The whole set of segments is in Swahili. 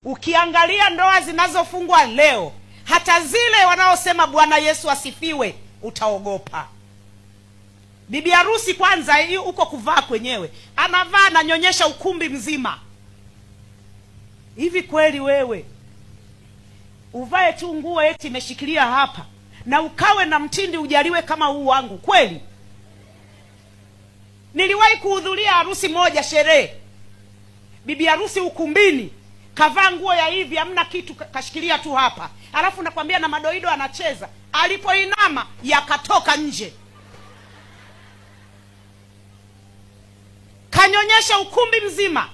Ukiangalia ndoa zinazofungwa leo, hata zile wanaosema Bwana Yesu asifiwe, utaogopa. Bibi harusi kwanza, hiyo uko kuvaa kwenyewe, anavaa ananyonyesha ukumbi mzima. Hivi kweli wewe uvae tu nguo eti imeshikilia hapa na ukawe na mtindi ujaliwe kama huu wangu kweli? Niliwahi kuhudhuria harusi moja, sherehe, bibi harusi ukumbini kavaa nguo ya hivi, hamna kitu, kashikilia tu hapa, alafu nakwambia na madoido anacheza. Alipoinama yakatoka nje, kanyonyesha ukumbi mzima.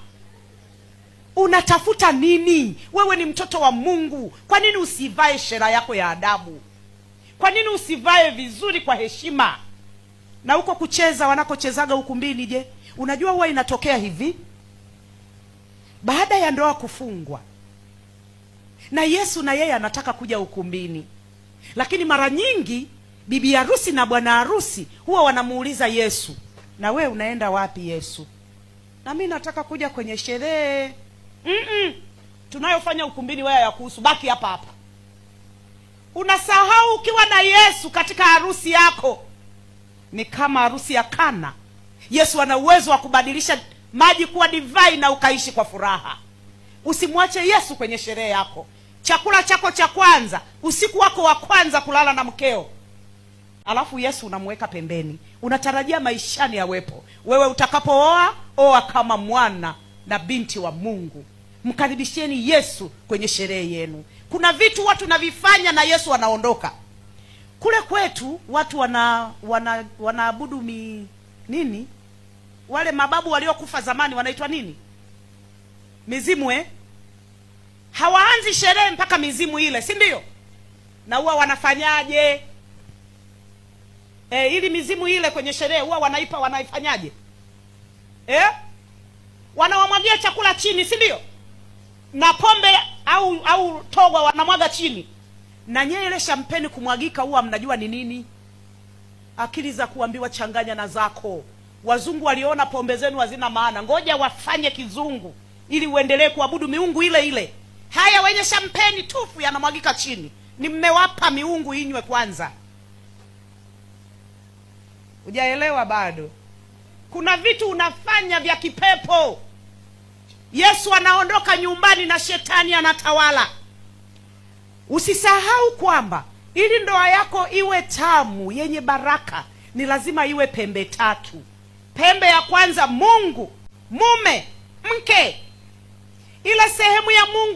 Unatafuta nini? Wewe ni mtoto wa Mungu. Kwa nini usivae shera yako ya adabu? Kwa nini usivae vizuri kwa heshima? Na huko kucheza wanakochezaga ukumbini, je, unajua huwa inatokea hivi baada ya ndoa kufungwa, na Yesu na yeye anataka kuja ukumbini, lakini mara nyingi bibi harusi na bwana harusi huwa wanamuuliza Yesu, na we unaenda wapi Yesu? Na mimi nataka kuja kwenye sherehe. Tunayofanya ukumbini wewe ya kuhusu, baki hapa hapa. Unasahau ukiwa na Yesu katika harusi yako ni kama harusi ya Kana. Yesu ana uwezo wa kubadilisha maji kuwa divai na ukaishi kwa furaha. Usimwache Yesu kwenye sherehe yako. Chakula chako cha kwanza, usiku wako wa kwanza kulala na mkeo, alafu Yesu unamweka pembeni. Unatarajia maishani yawepo. Wewe utakapooa, oa kama mwana na binti wa Mungu. Mkaribisheni Yesu kwenye sherehe yenu. Kuna vitu watu navifanya na Yesu anaondoka. Kule kwetu watu wanaabudu nini? Wale mababu waliokufa zamani wanaitwa nini? Mizimu, Hawaanzi sherehe mpaka mizimu ile, si ndio? Na huwa wanafanyaje? Ili mizimu ile kwenye sherehe huwa wanaifanyaje? Wanawamwagia chakula chini, si ndio? Na pombe au togwa wanamwaga chini. Na nyewe ile shampeni kumwagika huwa mnajua ni nini? Akili za kuambiwa changanya na zako. Wazungu waliona pombe zenu hazina maana, ngoja wafanye kizungu ili uendelee kuabudu miungu ile ile. Haya, wenye shampeni tufu yanamwagika chini. Ni mmewapa miungu inywe kwanza. Hujaelewa bado? Kuna vitu unafanya vya kipepo. Yesu anaondoka nyumbani na shetani anatawala. Usisahau kwamba ili ndoa yako iwe tamu yenye baraka, ni lazima iwe pembe tatu. Pembe ya kwanza, Mungu, mume, mke. Ile sehemu ya Mungu